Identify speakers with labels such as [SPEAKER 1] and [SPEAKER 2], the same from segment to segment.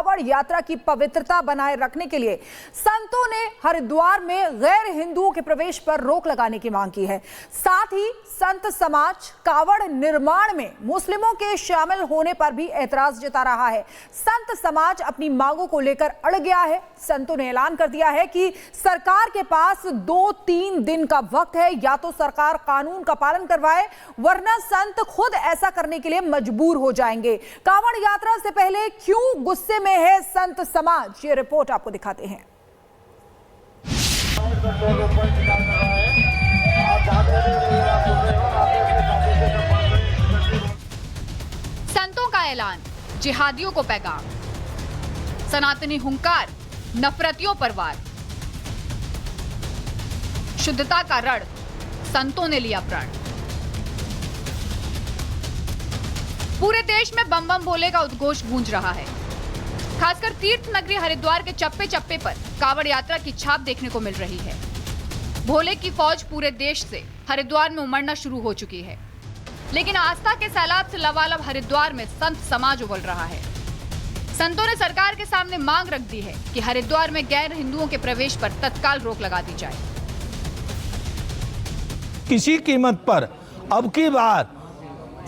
[SPEAKER 1] कावड़ यात्रा की पवित्रता बनाए रखने के लिए संतों ने हरिद्वार में गैर हिंदुओं के प्रवेश पर रोक लगाने की मांग की है। साथ ही संत समाज कावड़ निर्माण में मुस्लिमों के शामिल होने पर भी ऐतराज जता रहा है। संत समाज अपनी मांगों को लेकर अड़ गया है। संतों ने ऐलान कर दिया है कि सरकार के पास 2-3 दिन का वक्त है, या तो सरकार कानून का पालन करवाए वरना संत खुद ऐसा करने के लिए मजबूर हो जाएंगे। कावड़ यात्रा से पहले क्यों गुस्से में है संत समाज, ये रिपोर्ट आपको दिखाते हैं।
[SPEAKER 2] संतों का ऐलान, जिहादियों को पैगाम, सनातनी हुंकार, नफरतियों पर वार, शुद्धता का रण, संतों ने लिया प्रण। पूरे देश में बम बम भोले का उद्घोष गूंज रहा है। खासकर तीर्थ नगरी हरिद्वार के चप्पे चप्पे पर कावड़ यात्रा की छाप देखने को मिल रही है। भोले की फौज पूरे देश से हरिद्वार में उमड़ना शुरू हो चुकी है, लेकिन आस्था के सैलाब से लबालब हरिद्वार में संत समाज उबल रहा है। संतों ने सरकार के सामने मांग रख दी है कि हरिद्वार में गैर हिंदुओं के प्रवेश पर तत्काल रोक लगा दी जाए।
[SPEAKER 3] किसी कीमत पर अब की बार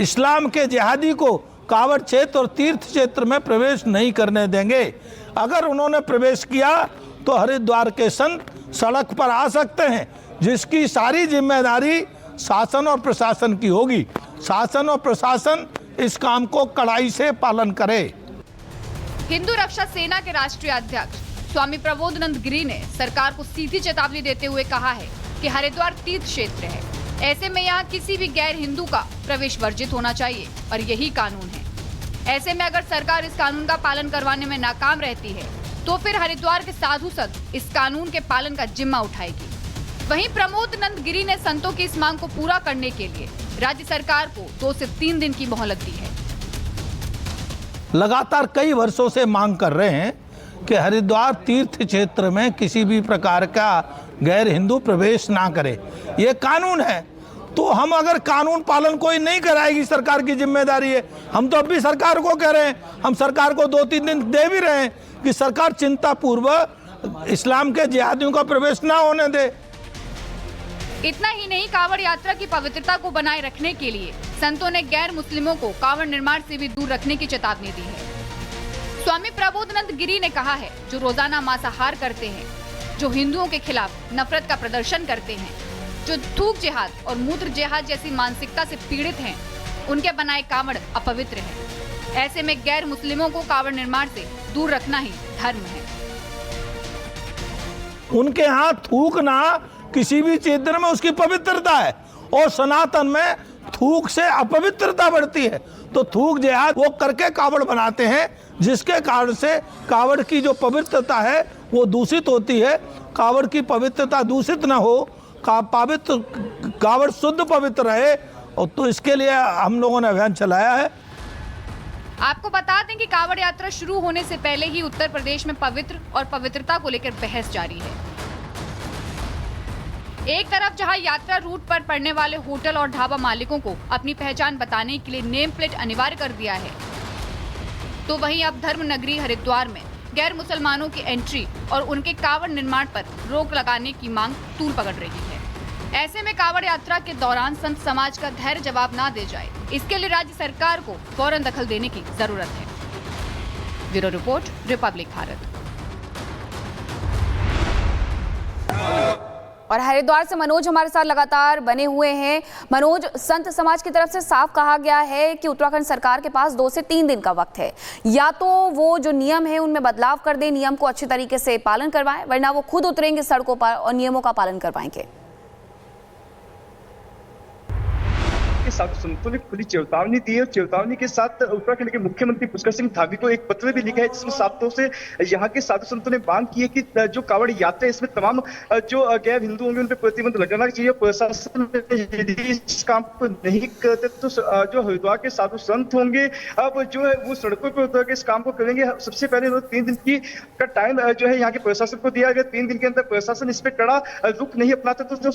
[SPEAKER 3] इस्लाम के जिहादी को कावड़ क्षेत्र और तीर्थ क्षेत्र में प्रवेश नहीं करने देंगे। अगर उन्होंने प्रवेश किया तो हरिद्वार के संत सड़क पर आ सकते हैं, जिसकी सारी जिम्मेदारी शासन और प्रशासन की होगी। शासन और प्रशासन इस काम को कड़ाई से पालन करे।
[SPEAKER 2] हिंदू रक्षा सेना के राष्ट्रीय अध्यक्ष स्वामी प्रबोधानंद गिरी ने सरकार को सीधी चेतावनी देते हुए कहा है कि हरिद्वार तीर्थ क्षेत्र है, ऐसे में यहाँ किसी भी गैर हिंदू का प्रवेश वर्जित होना चाहिए और यही कानून है। ऐसे में अगर सरकार इस कानून का पालन करवाने में नाकाम रहती है तो फिर हरिद्वार के साधु संत इस कानून के पालन का जिम्मा उठाएगी। वहीं प्रमोदानंद गिरी ने संतों की इस मांग को पूरा करने के लिए राज्य सरकार को 2 से 3 दिन की मोहलत दी है।
[SPEAKER 3] लगातार कई वर्षों से मांग कर रहे हैं कि हरिद्वार तीर्थ क्षेत्र में किसी भी प्रकार का गैर हिंदू प्रवेश ना करे। ये कानून है, तो हम अगर कानून पालन कोई नहीं कराएगी, सरकार की जिम्मेदारी है। हम तो अब भी सरकार को कह रहे हैं, हम सरकार को 2-3 दिन दे भी रहे हैं कि सरकार चिंता पूर्वक इस्लाम के जिहादियों का प्रवेश ना होने दे।
[SPEAKER 2] इतना ही नहीं, कावड़ यात्रा की पवित्रता को बनाए रखने के लिए संतों ने गैर मुस्लिमों को कावड़ निर्माण से भी दूर रखने की चेतावनी दी है। स्वामी प्रबोधानंद गिरी ने कहा है, जो रोजाना मांसाहार करते हैं, जो हिंदुओं के खिलाफ नफरत का प्रदर्शन करते हैं, जो थूक जिहाद और मूत्र जिहाद जैसी मानसिकता से पीड़ित हैं, उनके बनाए कावड़ अपवित्र हैं। ऐसे में गैर मुस्लिमों को कावड़ निर्माण से दूर रखना ही धर्म है।
[SPEAKER 3] उनके यहाँ थूकना किसी भी क्षेत्र में उसकी पवित्रता है, और सनातन में थूक से अपवित्रता बढ़ती है। तो थूक जिहाद वो करके कावड़ बनाते हैं, जिसके कारण से कावड़ की जो पवित्रता है वो दूषित होती है। कावड़ की पवित्रता दूषित ना हो, कावड़ शुद्ध पवित्र रहे, और तो इसके लिए हम लोगों ने अभियान चलाया है।
[SPEAKER 2] आपको बता दें कि कावड़ यात्रा शुरू होने से पहले ही उत्तर प्रदेश में पवित्र और पवित्रता को लेकर बहस जारी है। एक तरफ जहां यात्रा रूट पर पड़ने वाले होटल और ढाबा मालिकों को अपनी पहचान बताने के लिए नेम प्लेट अनिवार्य कर दिया है, तो वहीं अब धर्म नगरी हरिद्वार में गैर मुसलमानों की एंट्री और उनके कावड़ निर्माण पर रोक लगाने की मांग तूल पकड़ रही है। ऐसे में कावड़ यात्रा के दौरान संत समाज का धैर्य जवाब ना दे जाए, इसके लिए राज्य सरकार को फौरन दखल देने की जरूरत है। Bureau report, Republic Bharat.
[SPEAKER 4] और हरिद्वार से मनोज हमारे साथ लगातार बने हुए हैं। मनोज, संत समाज की तरफ से साफ कहा गया है कि उत्तराखंड सरकार के पास 2 से 3 दिन का वक्त है, या तो वो जो नियम है उनमें बदलाव कर दें, नियम को अच्छे तरीके से पालन करवाएं, वरना वो खुद उतरेंगे सड़कों पर और नियमों का पालन करवाएंगे।
[SPEAKER 5] साधु संतों ने खुली चेतावनी दी है, और चेतावनी के साथ उत्तराखंड के मुख्यमंत्री पुष्कर सिंह धामी को एक पत्र भी लिखा है, जिसमें साफ तौर से यहाँ के साधु संतों ने मांग की है कि जो कावड़ यात्रा है इसमें तमाम जो गैर हिंदू होंगे उन पर प्रतिबंध लगाना चाहिए। प्रशासन यदि इस काम को नहीं करते तो जो हरिद्वार के साधु संत होंगे अब जो है वो सड़कों पर उतर के इस काम को करेंगे। सबसे पहले 3 दिन का टाइम जो है यहाँ के प्रशासन को दिया गया। 3 दिन के अंदर प्रशासन इस पे कड़ा रुख नहीं अपनाते तो जो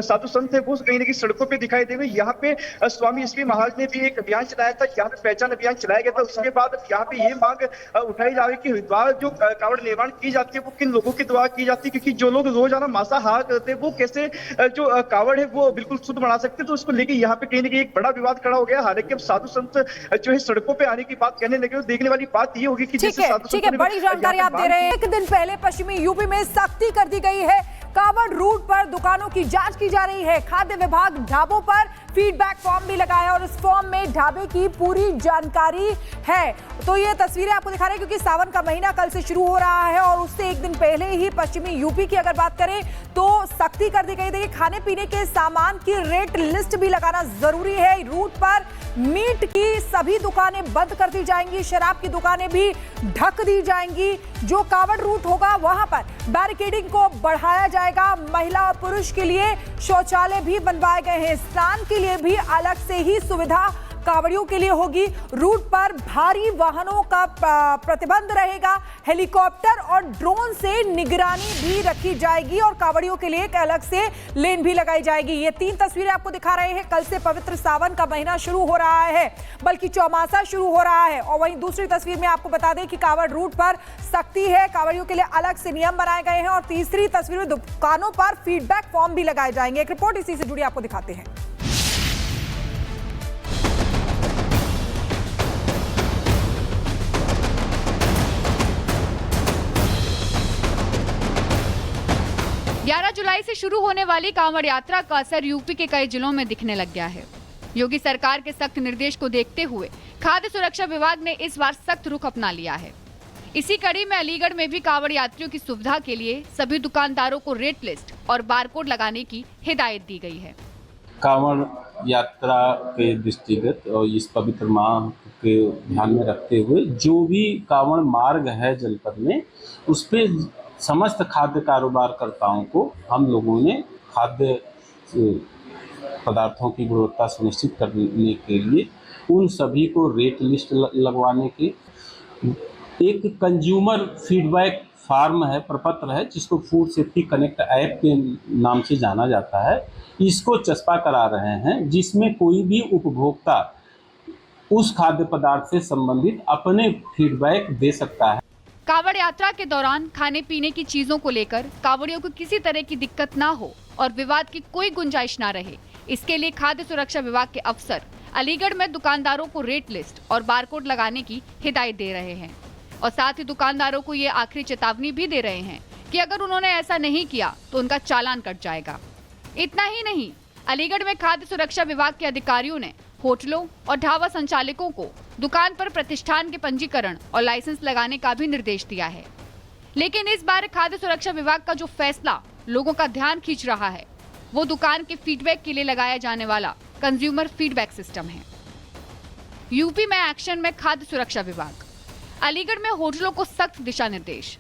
[SPEAKER 5] साधु संत है वो कहीं ना कहीं सड़कों पर दिखाई देंगे। यहाँ पे स्वामी एसपी महाराज ने भी एक अभियान चलाया था, यहाँ पे पहचान अभियान चलाया गया था। उसके बाद यहाँ पे ये मांग उठाई जा रही है कि हरिद्वार जो कावड़ निर्माण की जाती है वो किन लोगों के द्वारा की जाती है, क्योंकि जो लोग रोजाना मांसाहार करते हैं वो कैसे जो कावड़ है वो बिल्कुल शुद्ध बना सकते हैं। तो उसको लेके यहाँ पे कहीं ना कहीं एक बड़ा विवाद खड़ा हो गया। हालांकि अब साधु संत जो है सड़कों पे आने की बात कहने लगे, देखने वाली बात ये होगी कि
[SPEAKER 1] ठीक है, बड़ी जानकारी आप दे रहे हैं। एक दिन पहले पश्चिमी यूपी में सख्ती कर दी गई है। कावड़ रूट पर दुकानों की जांच की जा रही है। खाद्य विभाग ढाबों पर फीडबैक फॉर्म भी लगाया और इस फॉर्म में ढाबे की पूरी जानकारी है। तो ये तस्वीरें आपको दिखा रहे हैं क्योंकि सावन का महीना कल से शुरू हो रहा है और उससे एक दिन पहले ही पश्चिमी यूपी की अगर बात करें तो सख्ती कर दी गई। देखिए, खाने पीने के सामान की रेट लिस्ट भी लगाना जरूरी है। रूट पर मीट की सभी दुकानें बंद कर दी जाएंगी, शराब की दुकानें भी ढक दी जाएंगी। जो कावड़ रूट होगा वहां पर बैरिकेडिंग को बढ़ाया जाएगा। महिला और पुरुष के लिए शौचालय भी बनवाए गए हैं। स्नान के लिए भी अलग से ही सुविधा कावड़ियों के लिए होगी। रूट पर भारी वाहनों का प्रतिबंध रहेगा। हेलीकॉप्टर और ड्रोन से निगरानी भी रखी जाएगी और कावड़ियों के लिए एक अलग से लेन भी लगाई जाएगी। ये 3 तस्वीरें आपको दिखा रहे हैं। कल से पवित्र सावन का महीना शुरू हो रहा है, बल्कि चौमासा शुरू हो रहा है। और वहीं दूसरी तस्वीर में आपको बता दें कि कावड़ रूट पर सख्ती है, कावड़ियों के लिए अलग से नियम बनाए गए हैं। और तीसरी तस्वीर में दुकानों पर फीडबैक फॉर्म भी लगाए जाएंगे। एक रिपोर्ट इसी से जुड़ी आपको दिखाते हैं।
[SPEAKER 2] जुलाई से शुरू होने वाली कांवड़ यात्रा का असर यूपी के कई जिलों में दिखने लग गया है। योगी सरकार के सख्त निर्देश को देखते हुए खाद्य सुरक्षा विभाग ने इस बार सख्त रुख अपना लिया है। इसी कड़ी में अलीगढ़ में भी कांवड़ यात्रियों की सुविधा के लिए सभी दुकानदारों को रेट लिस्ट और बारकोड लगाने की हिदायत दी गई है।
[SPEAKER 6] कांवड़ यात्रा के दृष्टिगत और इस पवित्र माह के ध्यान में रखते हुए जो भी कांवड़ मार्ग है जनपद में, उस पे समस्त खाद्य कारोबारकर्ताओं को हम लोगों ने खाद्य पदार्थों की गुणवत्ता सुनिश्चित करने के लिए उन सभी को रेट लिस्ट लगवाने की एक कंज्यूमर फीडबैक फार्म है, प्रपत्र है, जिसको फूड सेफ्टी कनेक्ट ऐप के नाम से जाना जाता है, इसको चस्पा करा रहे हैं, जिसमें कोई भी उपभोक्ता उस खाद्य पदार्थ से संबंधित अपने फीडबैक दे सकता है।
[SPEAKER 2] कांवड़ यात्रा के दौरान खाने पीने की चीजों को लेकर कांवड़ियों को किसी तरह की दिक्कत ना हो और विवाद की कोई गुंजाइश ना रहे, इसके लिए खाद्य सुरक्षा विभाग के अफसर अलीगढ़ में दुकानदारों को रेट लिस्ट और बारकोड लगाने की हिदायत दे रहे हैं और साथ ही दुकानदारों को ये आखिरी चेतावनी भी दे रहे हैं कि अगर उन्होंने ऐसा नहीं किया तो उनका चालान कट जाएगा। इतना ही नहीं, अलीगढ़ में खाद्य सुरक्षा विभाग के अधिकारियों ने होटलों और ढाबा संचालकों को दुकान पर प्रतिष्ठान के पंजीकरण और लाइसेंस लगाने का भी निर्देश दिया है। लेकिन इस बार खाद्य सुरक्षा विभाग का जो फैसला लोगों का ध्यान खींच रहा है वो दुकान के फीडबैक के लिए लगाया जाने वाला कंज्यूमर फीडबैक सिस्टम है। यूपी में एक्शन में खाद्य सुरक्षा विभाग। अलीगढ़ में होटलों को सख्त दिशा निर्देश,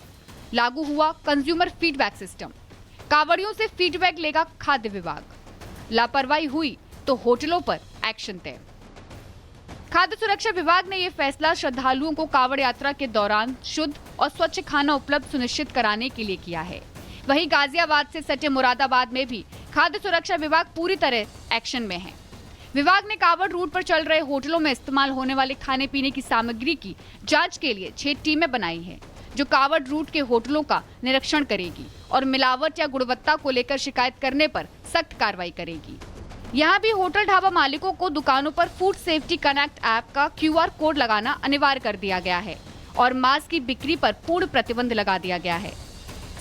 [SPEAKER 2] लागू हुआ कंज्यूमर फीडबैक सिस्टम। कांवड़ियों से फीडबैक लेगा खाद्य विभाग। लापरवाही हुई तो होटलों पर एक्शन तय। खाद्य सुरक्षा विभाग ने यह फैसला श्रद्धालुओं को कांवड़ यात्रा के दौरान शुद्ध और स्वच्छ खाना उपलब्ध सुनिश्चित कराने के लिए किया है। वहीं गाजियाबाद से सटे मुरादाबाद में भी खाद्य सुरक्षा विभाग पूरी तरह एक्शन में है। विभाग ने कांवड़ रूट पर चल रहे होटलों में इस्तेमाल होने वाले खाने पीने की सामग्री की जांच के लिए 6 टीमें बनाई हैं, जो कांवड़ रूट के होटलों का निरीक्षण करेगी और मिलावट या गुणवत्ता को लेकर शिकायत करने पर सख्त कार्रवाई करेगी। यहाँ भी होटल ढाबा मालिकों को दुकानों पर फूड सेफ्टी कनेक्ट ऐप का QR कोड लगाना अनिवार्य कर दिया गया है और मांस की बिक्री पर पूर्ण प्रतिबंध लगा दिया गया है।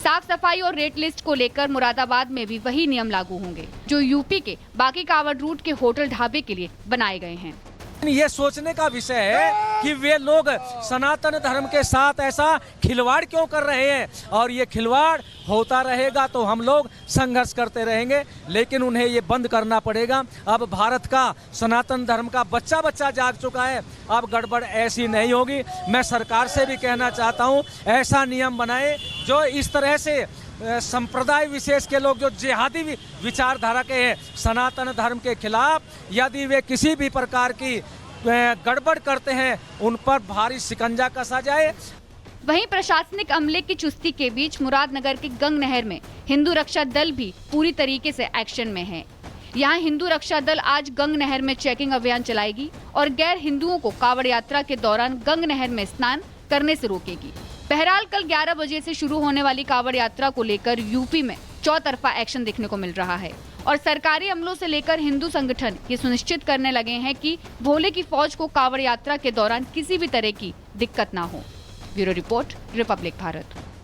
[SPEAKER 2] साफ सफाई और रेट लिस्ट को लेकर मुरादाबाद में भी वही नियम लागू होंगे जो यूपी के बाकी कांवड़ रूट के होटल ढाबे के लिए बनाए गए हैं।
[SPEAKER 7] ये सोचने का विषय है कि वे लोग सनातन धर्म के साथ ऐसा खिलवाड़ क्यों कर रहे हैं, और ये खिलवाड़ होता रहेगा तो हम लोग संघर्ष करते रहेंगे, लेकिन उन्हें ये बंद करना पड़ेगा। अब भारत का सनातन धर्म का बच्चा बच्चा जाग चुका है, अब गड़बड़ ऐसी नहीं होगी। मैं सरकार से भी कहना चाहता हूँ, ऐसा नियम बनाए जो इस तरह से संप्रदाय विशेष के लोग जो जिहादी विचारधारा के हैं, सनातन धर्म के खिलाफ यदि वे किसी भी प्रकार की गड़बड़ करते हैं उन पर भारी शिकंजा कसा जाए।
[SPEAKER 2] वहीं प्रशासनिक अमले की चुस्ती के बीच मुरादनगर के गंग नहर में हिंदू रक्षा दल भी पूरी तरीके से एक्शन में है। यहाँ हिंदू रक्षा दल आज गंग नहर में चेकिंग अभियान चलाएगी और गैर हिंदुओं को कावड़ यात्रा के दौरान गंग नहर में स्नान करने से रोकेगी। बहरहाल कल 11 बजे से शुरू होने वाली कावड़ यात्रा को लेकर यूपी में चौतरफा एक्शन देखने को मिल रहा है और सरकारी अमलों से लेकर हिंदू संगठन ये सुनिश्चित करने लगे हैं कि भोले की फौज को कावड़ यात्रा के दौरान किसी भी तरह की दिक्कत ना हो। Bureau report, Republic Bharat.